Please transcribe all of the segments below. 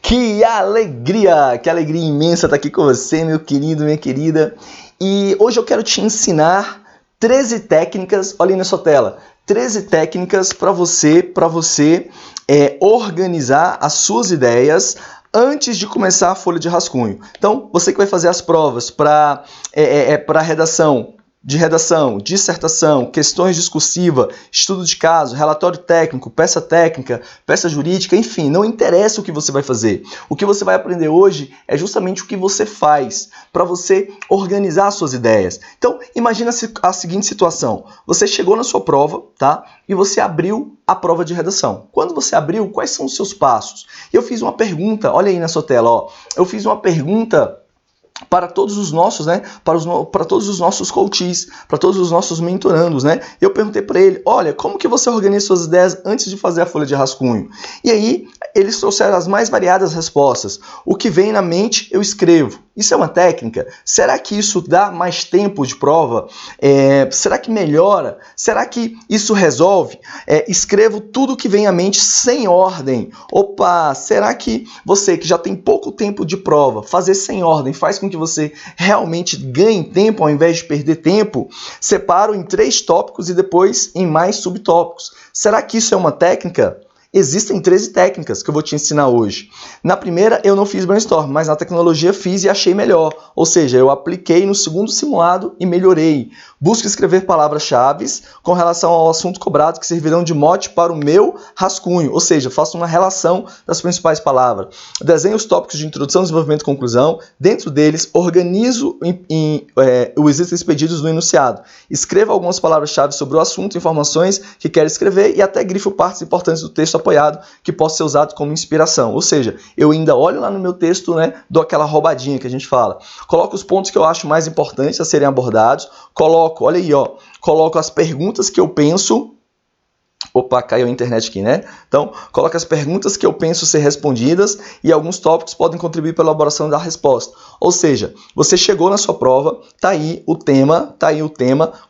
Que alegria imensa estar aqui com você, meu querido, minha querida. E hoje eu quero te ensinar 13 técnicas, olha aí na sua tela, 13 técnicas para você organizar as suas ideias antes de começar a folha de rascunho. Então, você que vai fazer as provas para redação, dissertação, questões discursivas, estudo de caso, relatório técnico, técnica, peça jurídica, enfim, não interessa o que você vai fazer. O que você vai aprender hoje é justamente o que você faz para você organizar as suas ideias. Então, imagina a seguinte situação. Você chegou na sua prova, tá? E você abriu a prova de redação. Quando você abriu, quais são os seus passos? Eu fiz uma pergunta, olha aí na sua tela, ó. Eu fiz uma pergunta para todos os nossos, para todos os nossos coaches, para todos os nossos mentorandos, Eu perguntei para ele, olha, como que você organiza suas ideias antes de fazer a folha de rascunho? E aí, eles trouxeram as mais variadas respostas. O que vem na mente, eu escrevo. Isso é uma técnica? Será que isso dá mais tempo de prova? Será que melhora? Será que isso resolve? Escrevo tudo que vem à mente sem ordem. Opa, será que você que já tem pouco tempo de prova, fazer sem ordem faz com que você realmente ganhe tempo ao invés de perder tempo? Separo em 3 tópicos e depois em mais subtópicos. Será que isso é uma técnica? Existem 13 técnicas que eu vou te ensinar hoje. Na primeira eu não fiz brainstorm, mas na tecnologia fiz e achei melhor. Ou seja, eu apliquei no segundo simulado e melhorei. Busco escrever palavras-chave com relação ao assunto cobrado que servirão de mote para o meu rascunho. Ou seja, faço uma relação das principais palavras. Desenho os tópicos de introdução, desenvolvimento e conclusão. Dentro deles, organizo os itens pedidos no enunciado. Escrevo algumas palavras-chave sobre o assunto, informações que quero escrever e até grifo partes importantes do texto apoiado que possa ser usado como inspiração. Ou seja, eu ainda olho lá no meu texto, dou aquela roubadinha que a gente fala. Coloco os pontos que eu acho mais importantes a serem abordados. Olha aí, coloco as perguntas que eu penso. Opa, caiu a internet aqui, Então, coloca as perguntas que eu penso ser respondidas e alguns tópicos podem contribuir para a elaboração da resposta. Ou seja, você chegou na sua prova, tá aí o tema.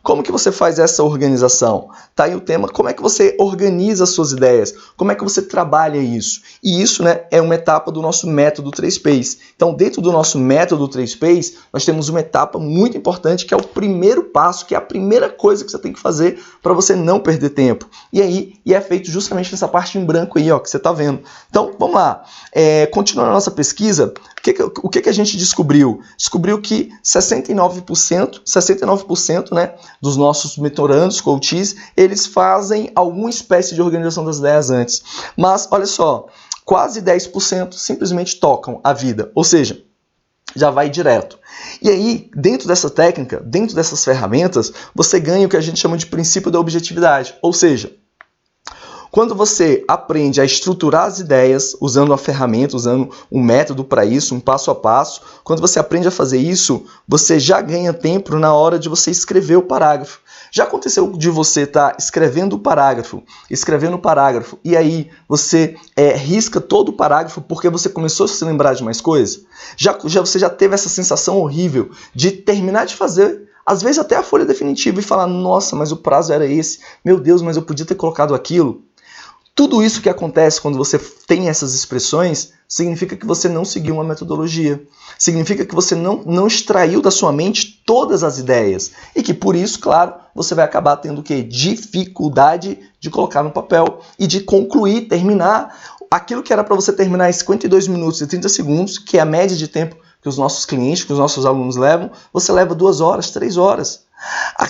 Como que você faz essa organização? Tá aí o tema, como é que você organiza as suas ideias? Como é que você trabalha isso? E isso, é uma etapa do nosso método 3Ps. Então, dentro do nosso método 3Ps, nós temos uma etapa muito importante que é o primeiro passo, que é a primeira coisa que você tem que fazer para você não perder tempo. E é feito justamente nessa parte em branco aí, que você está vendo. Então, vamos lá. Continuando a nossa pesquisa, o que a gente descobriu? Descobriu que 69% dos nossos mentorandos, coaches, eles fazem alguma espécie de organização das ideias antes. Mas, olha só, quase 10% simplesmente tocam a vida. Ou seja, já vai direto. E aí, dentro dessa técnica, dentro dessas ferramentas, você ganha o que a gente chama de princípio da objetividade. Ou seja, quando você aprende a estruturar as ideias usando uma ferramenta, usando um método para isso, um passo a passo, quando você aprende a fazer isso, você já ganha tempo na hora de você escrever o parágrafo. Já aconteceu de você estar escrevendo o parágrafo, e aí você risca todo o parágrafo porque você começou a se lembrar de mais coisas? Você já teve essa sensação horrível de terminar de fazer, às vezes até a folha definitiva, e falar, nossa, mas o prazo era esse, meu Deus, mas eu podia ter colocado aquilo? Tudo isso que acontece quando você tem essas expressões significa que você não seguiu uma metodologia. Significa que você não extraiu da sua mente todas as ideias. E que por isso, claro, você vai acabar tendo o quê? Dificuldade de colocar no papel e de concluir, terminar aquilo que era para você terminar em 52 minutos e 30 segundos, que é a média de tempo que os nossos clientes, que os nossos alunos levam, você leva 2 horas, 3 horas.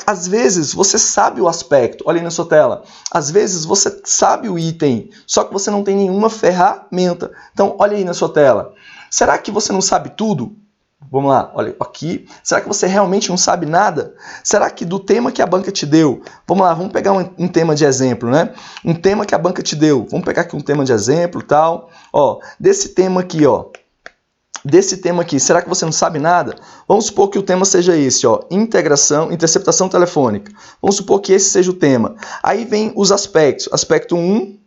Às vezes você sabe o aspecto, olha aí na sua tela, às vezes você sabe o item, só que você não tem nenhuma ferramenta. Então olha aí na sua tela, será que você não sabe tudo? Vamos lá, olha aqui, será que você realmente não sabe nada? Será que do tema que a banca te deu, vamos lá, vamos pegar um tema de exemplo, Um tema que a banca te deu, vamos pegar aqui um tema de exemplo e tal, desse tema aqui, será que você não sabe nada? Vamos supor que o tema seja esse, interceptação telefônica. Vamos supor que esse seja o tema. Aí vem os aspectos. Aspecto 1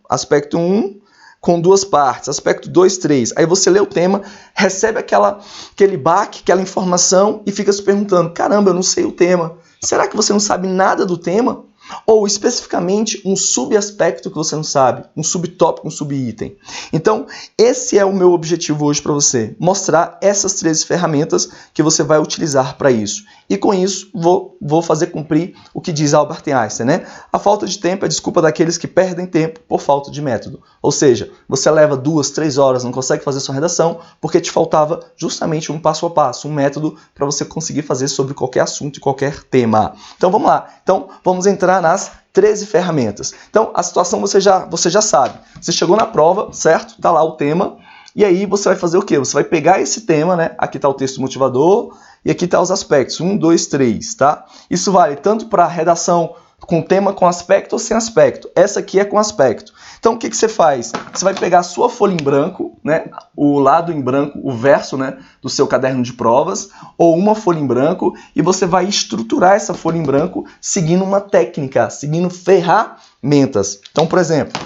com 2 partes. Aspecto 2, 3. Aí você lê o tema, recebe aquele baque, aquela informação e fica se perguntando, caramba, eu não sei o tema. Será que você não sabe nada do tema? ou especificamente um subaspecto que você não sabe, um subtópico, um subitem. Então, esse é o meu objetivo hoje para você, mostrar essas 13 ferramentas que você vai utilizar para isso. E com isso, vou fazer cumprir o que diz Albert Einstein, né? A falta de tempo é desculpa daqueles que perdem tempo por falta de método. Ou seja, você leva 2, 3 horas, não consegue fazer sua redação, porque te faltava justamente um passo a passo, um método para você conseguir fazer sobre qualquer assunto e qualquer tema. Então vamos lá. Então vamos entrar nas 13 ferramentas. Então a situação você já sabe. Você chegou na prova, certo? Está lá o tema. E aí você vai fazer o quê? Você vai pegar esse tema, né? Aqui está o texto motivador e aqui está os aspectos. 1, 2, 3, tá? Isso vale tanto para redação com tema com aspecto ou sem aspecto. Essa aqui é com aspecto. Então, o que você faz? Você vai pegar a sua folha em branco, né? O lado em branco, o verso, né? Do seu caderno de provas, ou uma folha em branco, e você vai estruturar essa folha em branco seguindo uma técnica, seguindo ferramentas. Então, por exemplo,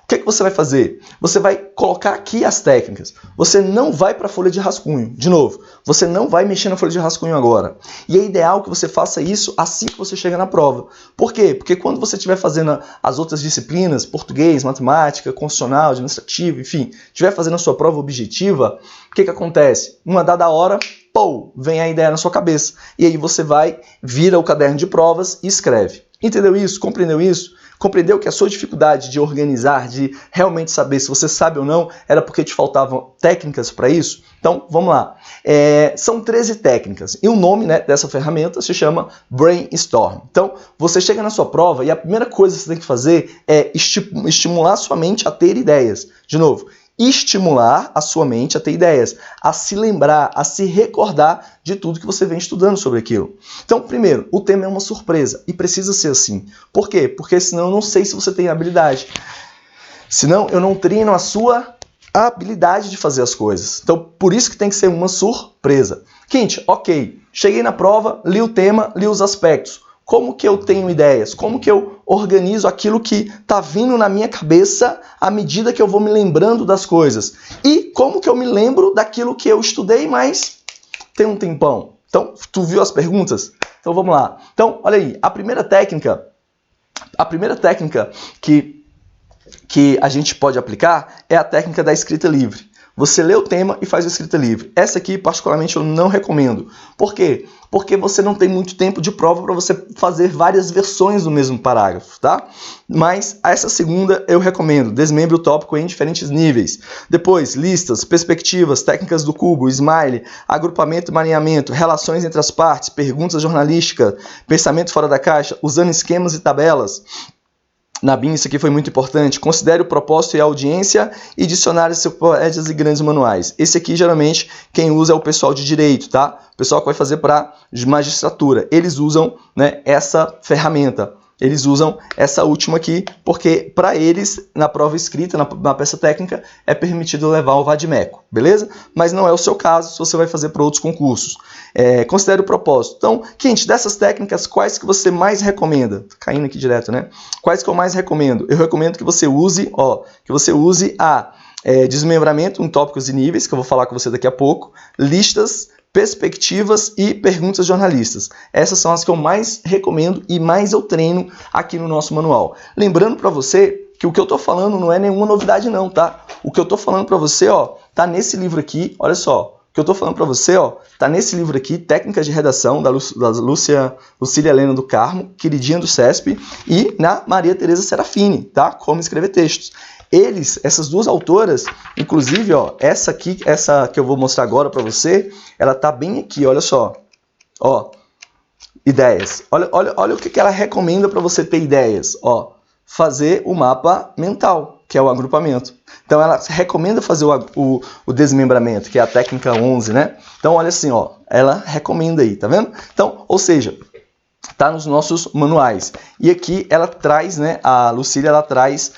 o que você vai fazer? Você vai colocar aqui as técnicas. Você não vai para a folha de rascunho. De novo, você não vai mexer na folha de rascunho agora. E é ideal que você faça isso assim que você chega na prova. Por quê? Porque quando você estiver fazendo as outras disciplinas, português, matemática, constitucional, administrativo, enfim, estiver fazendo a sua prova objetiva, o que acontece? Uma dada hora, pô, vem a ideia na sua cabeça. E aí você vai, vira o caderno de provas e escreve. Entendeu isso? Compreendeu isso? Compreendeu que a sua dificuldade de organizar, de realmente saber se você sabe ou não, era porque te faltavam técnicas para isso? Então, vamos lá. São 13 técnicas. E o nome, né, dessa ferramenta se chama Brainstorm. Então, você chega na sua prova e a primeira coisa que você tem que fazer é estimular a sua mente a ter ideias. De novo, estimular a sua mente a ter ideias, a se lembrar, a se recordar de tudo que você vem estudando sobre aquilo. Então, primeiro, o tema é uma surpresa e precisa ser assim. Por quê? Porque senão eu não sei se você tem habilidade. Senão eu não treino a sua habilidade de fazer as coisas. Então, por isso que tem que ser uma surpresa. Quinte, ok, cheguei na prova, li o tema, li os aspectos. Como que eu tenho ideias? Como que eu organizo aquilo que está vindo na minha cabeça à medida que eu vou me lembrando das coisas? E como que eu me lembro daquilo que eu estudei, mas tem um tempão? Então, tu viu as perguntas? Então, vamos lá. Então, olha aí, a primeira técnica que a gente pode aplicar é a técnica da escrita livre. Você lê o tema e faz a escrita livre. Essa aqui, particularmente, eu não recomendo. Por quê? Porque você não tem muito tempo de prova para você fazer várias versões do mesmo parágrafo, tá? Mas essa segunda eu recomendo. Desmembre o tópico em diferentes níveis. Depois, listas, perspectivas, técnicas do cubo, smile, agrupamento e marinhamento, relações entre as partes, perguntas jornalísticas, pensamento fora da caixa, usando esquemas e tabelas. Na BIM, isso aqui foi muito importante. Considere o propósito e a audiência e dicionários, enciclopédias e grandes manuais. Esse aqui, geralmente, quem usa é o pessoal de direito, tá? O pessoal que vai fazer para magistratura. Eles usam, né, essa ferramenta. Eles usam essa última aqui, porque para eles, na prova escrita, na peça técnica, é permitido levar o vadimeco, beleza? Mas não é o seu caso, se você vai fazer para outros concursos. Considere o propósito. Então, Quinte, dessas técnicas, quais que você mais recomenda? Tá caindo aqui direto, né? Quais que eu mais recomendo? Eu recomendo que você use, a desmembramento em tópicos e níveis, que eu vou falar com você daqui a pouco, listas, perspectivas e perguntas jornalistas. Essas são as que eu mais recomendo e mais eu treino aqui no nosso manual. Lembrando para você que o que eu estou falando não é nenhuma novidade não, tá? O que eu estou falando para você, tá nesse livro aqui, olha só. O que eu estou falando para você, tá nesse livro aqui, Técnicas de Redação, da Lucília Helena do Carmo, queridinha do CESP, e na Maria Tereza Serafini, tá? Como escrever textos. Essas duas autoras, inclusive, essa que eu vou mostrar agora para você, ela tá bem aqui, olha só. Ideias. Olha o que ela recomenda para você ter ideias. Fazer o mapa mental, que é o agrupamento. Então, ela recomenda fazer o desmembramento, que é a técnica 11, né? Então, olha assim, ela recomenda aí, tá vendo? Então, ou seja, tá nos nossos manuais. E aqui ela traz, né, a Lucília, ela traz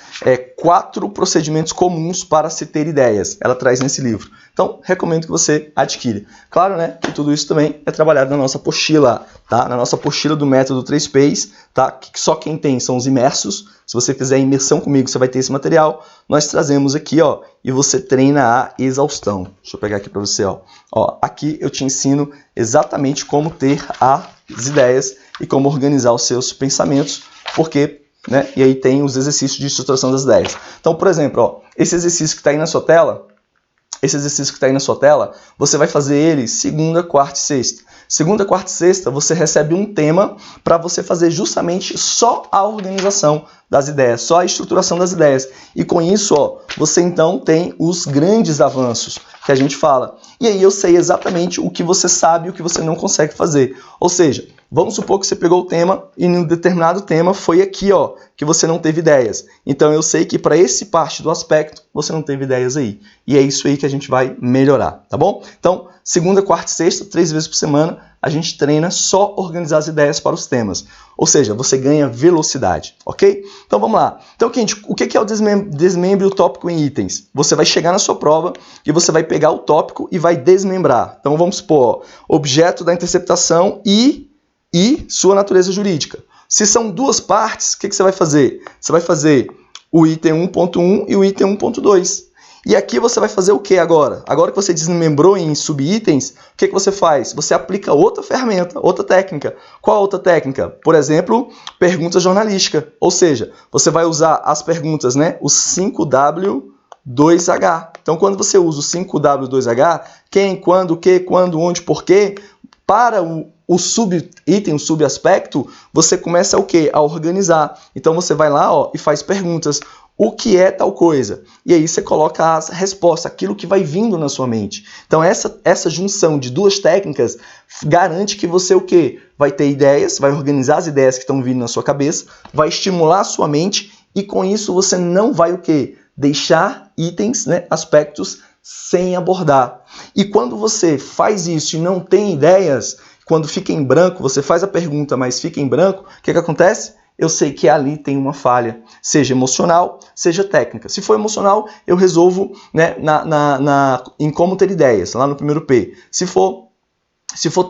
4 procedimentos comuns para se ter ideias. Ela traz nesse livro. Então, recomendo que você adquira. Claro, né, que tudo isso também é trabalhado na nossa apostila, tá? Na nossa apostila do método 3Ps, tá? Que só quem tem são os imersos. Se você fizer imersão comigo, você vai ter esse material. Nós trazemos aqui, ó, e você treina a exaustão. Deixa eu pegar aqui para você, ó. Ó, aqui eu te ensino exatamente como ter as ideias e como organizar os seus pensamentos, porque, né, e aí tem os exercícios de estruturação das ideias. Então, por exemplo, ó, esse exercício que está aí na sua tela, você vai fazer ele segunda, quarta e sexta. Segunda, quarta e sexta, você recebe um tema para você fazer justamente só a organização das ideias, só a estruturação das ideias. E com isso, ó, você então tem os grandes avanços que a gente fala. E aí eu sei exatamente o que você sabe e o que você não consegue fazer. Ou seja, vamos supor que você pegou o tema e em um determinado tema foi aqui, ó, que você não teve ideias. Então eu sei que para esse parte do aspecto você não teve ideias aí. E é isso aí que a gente vai melhorar, tá bom? Então, segunda, quarta e sexta, 3 vezes por semana, a gente treina só organizar as ideias para os temas. Ou seja, você ganha velocidade, ok? Então vamos lá. Então, o que é o desmembre o tópico em itens? Você vai chegar na sua prova e você vai pegar o tópico e vai desmembrar. Então vamos supor, ó, objeto da interceptação e sua natureza jurídica. Se são 2 partes, o que você vai fazer? Você vai fazer o item 1.1 e o item 1.2. E aqui você vai fazer o que agora? Agora que você desmembrou em subitens, o que você faz? Você aplica outra ferramenta, outra técnica. Qual outra técnica? Por exemplo, pergunta jornalística. Ou seja, você vai usar as perguntas, né? O 5W2H. Então, quando você usa o 5W2H, quem, quando, o que, quando, onde, porquê, para o subitem, o subaspecto, você começa o quê? A organizar. Então, você vai lá, ó, e faz perguntas. O que é tal coisa? E aí você coloca as respostas, aquilo que vai vindo na sua mente. Então essa junção de 2 técnicas garante que você o quê? Vai ter ideias, vai organizar as ideias que estão vindo na sua cabeça, vai estimular a sua mente e com isso você não vai o quê? Deixar itens, né, aspectos sem abordar. E quando você faz isso e não tem ideias, quando fica em branco, você faz a pergunta, mas fica em branco, o que acontece? Eu sei que ali tem uma falha, seja emocional, seja técnica. Se for emocional, eu resolvo, né, em como ter ideias, lá no primeiro P. Se for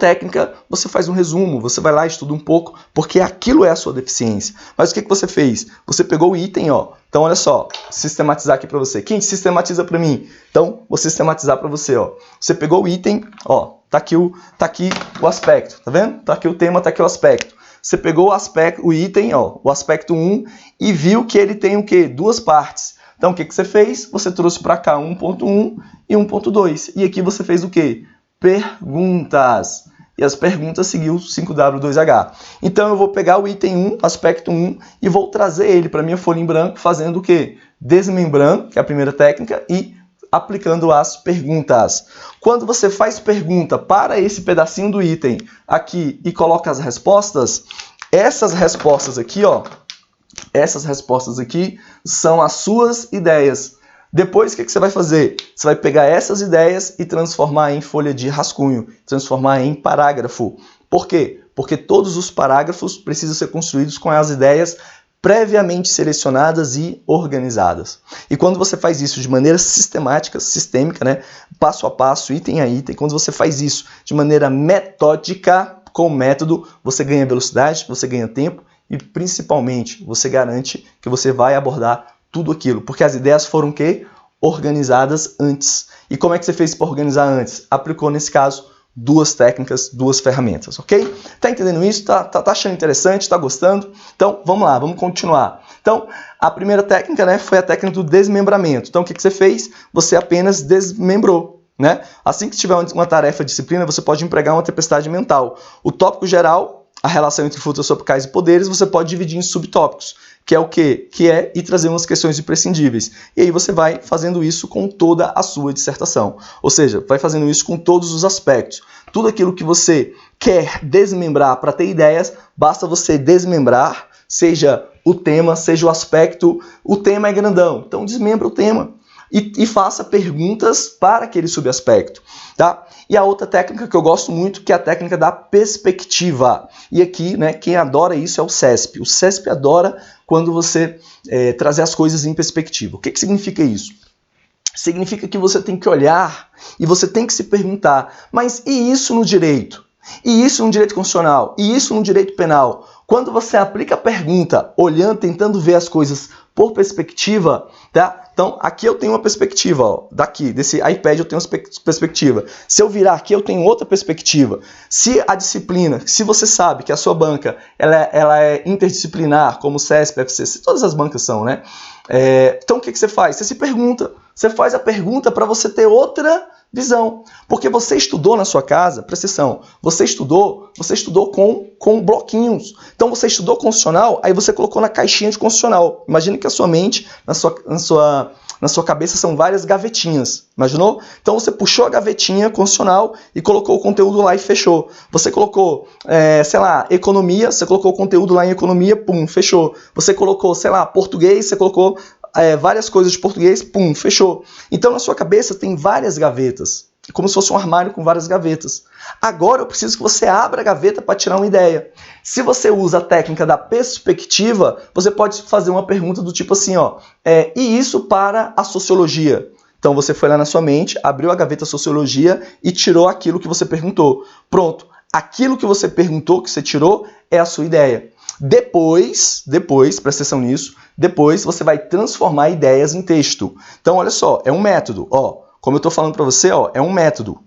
técnica, você faz um resumo, você vai lá e estuda um pouco, porque aquilo é a sua deficiência. Mas o que você fez? Você pegou o item, ó. Então, olha só, sistematizar aqui para você. Quem sistematiza para mim? Então, vou sistematizar para você, ó. Você pegou o item, ó, tá aqui o aspecto, tá vendo? Tá aqui o tema, tá aqui o aspecto. Você pegou o item, ó, o aspecto 1, e viu que ele tem o quê? 2 partes. Então, o que você fez? Você trouxe para cá 1.1 e 1.2. E aqui você fez o quê? Perguntas. E as perguntas seguiu 5W2H. Então, eu vou pegar o item 1, aspecto 1, e vou trazer ele para minha folha em branco, fazendo o quê? Desmembrando, que é a primeira técnica, e aplicando as perguntas. Quando você faz pergunta para esse pedacinho do item aqui e coloca as respostas, essas respostas aqui, ó, essas respostas aqui são as suas ideias. Depois, o que você vai fazer? Você vai pegar essas ideias e transformar em folha de rascunho, transformar em parágrafo. Por quê? Porque todos os parágrafos precisam ser construídos com as ideias previamente selecionadas e organizadas. E quando você faz isso de maneira sistemática, sistêmica, né, passo a passo, item a item, quando você faz isso de maneira metódica, com método, você ganha velocidade, você ganha tempo e, principalmente, você garante que você vai abordar tudo aquilo, porque as ideias foram o quê? Organizadas antes. E como é que você fez para organizar antes? Aplicou, nesse caso, 2 técnicas, 2 ferramentas, ok? Tá entendendo isso? Tá achando interessante? Tá gostando? Então, vamos lá, vamos continuar. Então, a primeira técnica, né, foi a técnica do desmembramento. Então, o que você fez? Você apenas desmembrou, né? Assim que tiver uma tarefa de disciplina, você pode empregar uma tempestade mental. O tópico geral, a relação entre frutas tropicais e poderes, você pode dividir em subtópicos, que é o quê? Que é ir trazer umas questões imprescindíveis. E aí você vai fazendo isso com toda a sua dissertação. Ou seja, vai fazendo isso com todos os aspectos. Tudo aquilo que você quer desmembrar para ter ideias, basta você desmembrar, seja o tema, seja o aspecto. O tema é grandão, então desmembra o tema. E faça perguntas para aquele subaspecto, tá? E a outra técnica que eu gosto muito, que é a técnica da perspectiva. E aqui, né, quem adora isso é o CESP. O CESP adora quando você trazer as coisas em perspectiva. O que significa isso? Significa que você tem que olhar e você tem que se perguntar, mas e isso no direito? E isso no direito constitucional? E isso no direito penal? Quando você aplica a pergunta, olhando, tentando ver as coisas por perspectiva, tá? Então, aqui eu tenho uma perspectiva, ó, daqui, desse iPad eu tenho uma perspectiva. Se eu virar aqui, eu tenho outra perspectiva. Se a disciplina, se você sabe que a sua banca ela é interdisciplinar, como o CESP, FCC, todas as bancas são, né? Então, o que você faz? Você se pergunta. Você faz a pergunta para você ter outra visão. Porque você estudou na sua casa, presta atenção, você estudou com bloquinhos. Então você estudou constitucional, aí você colocou na caixinha de constitucional. Imagina que a sua mente, na sua cabeça são várias gavetinhas. Imaginou? Então você puxou a gavetinha constitucional e colocou o conteúdo lá e fechou. Você colocou, sei lá, economia, você colocou o conteúdo lá em economia, pum, fechou. Você colocou, sei lá, português, você colocou várias coisas de português, pum, fechou. Então na sua cabeça tem várias gavetas, como se fosse um armário com várias gavetas. Agora eu preciso que você abra a gaveta para tirar uma ideia. Se você usa a técnica da perspectiva, você pode fazer uma pergunta do tipo assim, ó, e isso para a sociologia? Então você foi lá na sua mente, abriu a gaveta sociologia e tirou aquilo que você perguntou. Pronto, aquilo que você perguntou, que você tirou, é a sua ideia. Depois, presta atenção nisso, depois você vai transformar ideias em texto. Então, olha só, é um método. Ó, como eu estou falando para você, ó, é um método.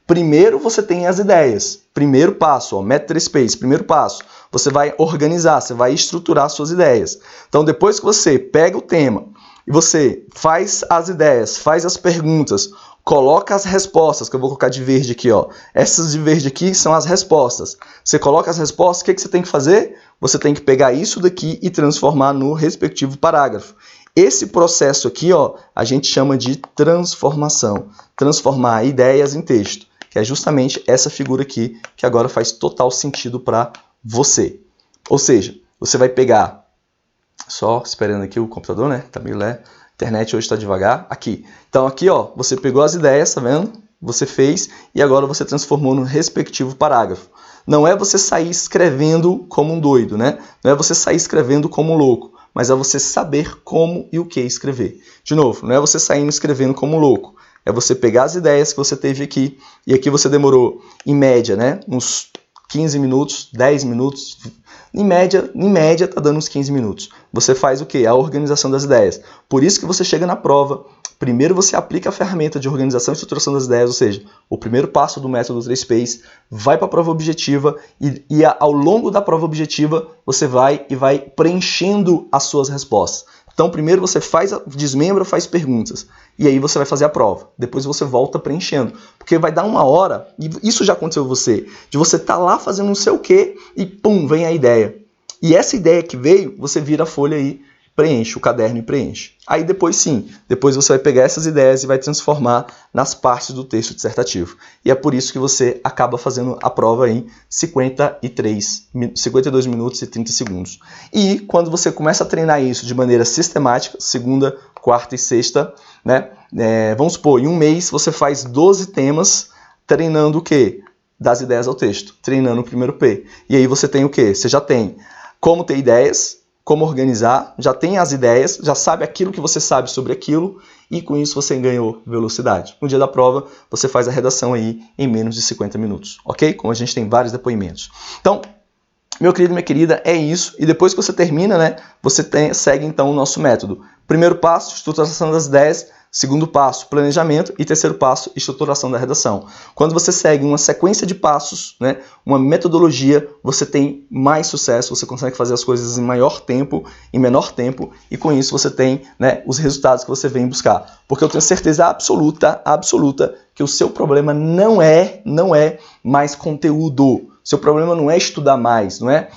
Primeiro você tem as ideias. Primeiro passo, ó, método 3Ps, primeiro passo. Você vai organizar, você vai estruturar suas ideias. Então, depois que você pega o tema e você faz as ideias, faz as perguntas, coloca as respostas, que eu vou colocar de verde aqui, ó. Essas de verde aqui são as respostas. Você coloca as respostas, o que você tem que fazer? Você tem que pegar isso daqui e transformar no respectivo parágrafo. Esse processo aqui, ó, a gente chama de transformação. Transformar ideias em texto, que é justamente essa figura aqui, que agora faz total sentido para você. Ou seja, você vai pegar, só esperando aqui o computador, né? Tá meio lé. A internet hoje está devagar. Aqui. Então aqui, ó, você pegou as ideias, tá vendo? Você fez e agora você transformou no respectivo parágrafo. Não é você sair escrevendo como um doido, né? Não é você sair escrevendo como um louco, mas é você saber como e o que escrever. De novo, não é você sair escrevendo como um louco. É você pegar as ideias que você teve aqui, e aqui você demorou, em média, né, uns 15 minutos, 10 minutos, em média tá dando uns 15 minutos. Você faz o quê? A organização das ideias. Por isso que você chega na prova, primeiro você aplica a ferramenta de organização e estruturação das ideias, ou seja, o primeiro passo do método 3Ps, vai para a prova objetiva e ao longo da prova objetiva você vai preenchendo as suas respostas. Então primeiro você desmembra, faz perguntas, e aí você vai fazer a prova. Depois você volta preenchendo, porque vai dar uma hora, e isso já aconteceu com você, de você estar lá fazendo não sei o quê, e pum, vem a ideia. E essa ideia que veio, você vira a folha aí, preenche o caderno e preenche. Aí depois sim, depois você vai pegar essas ideias e vai transformar nas partes do texto dissertativo. E é por isso que você acaba fazendo a prova em 52 minutos e 30 segundos. E quando você começa a treinar isso de maneira sistemática, segunda, quarta e sexta, né? Vamos supor, em um mês você faz 12 temas treinando o quê? Das ideias ao texto, treinando o primeiro P. E aí você tem o quê? Você já tem como ter ideias, como organizar, já tem as ideias, já sabe aquilo que você sabe sobre aquilo e com isso você ganhou velocidade. No dia da prova, você faz a redação aí em menos de 50 minutos, ok? Como a gente tem vários depoimentos. Então, meu querido, minha querida, é isso. E depois que você termina, né, você segue então o nosso método. Primeiro passo, estruturação das ideias. Segundo passo, planejamento. E terceiro passo, estruturação da redação. Quando você segue uma sequência de passos, né, uma metodologia, você tem mais sucesso, você consegue fazer as coisas em maior tempo, em menor tempo, e com isso você tem, né, os resultados que você vem buscar. Porque eu tenho certeza absoluta, que o seu problema não é mais conteúdo. Seu problema não é estudar mais, não é?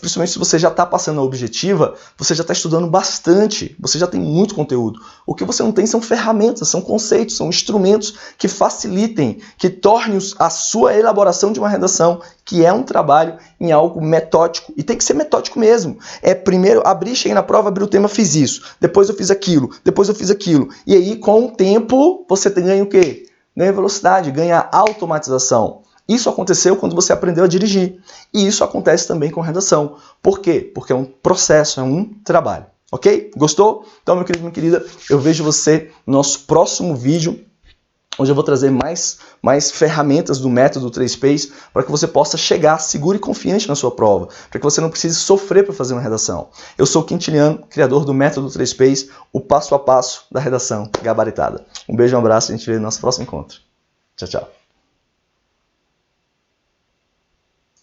Principalmente se você já está passando a objetiva, você já está estudando bastante, você já tem muito conteúdo. O que você não tem são ferramentas, são conceitos, são instrumentos que facilitem, que tornem a sua elaboração de uma redação, que é um trabalho, em algo metódico. E tem que ser metódico mesmo. Primeiro, cheguei na prova, abri o tema, fiz isso. Depois eu fiz aquilo, depois eu fiz aquilo. E aí, com o tempo, você ganha o quê? Ganha velocidade, ganha automatização. Isso aconteceu quando você aprendeu a dirigir. E isso acontece também com redação. Por quê? Porque é um processo, é um trabalho. Ok? Gostou? Então, meu querido, minha querida, eu vejo você no nosso próximo vídeo, onde eu vou trazer mais ferramentas do método 3Ps para que você possa chegar seguro e confiante na sua prova, para que você não precise sofrer para fazer uma redação. Eu sou o Quintiliano, criador do método 3Ps, o passo a passo da redação gabaritada. Um beijo, um abraço e a gente vê no nosso próximo encontro. Tchau, tchau.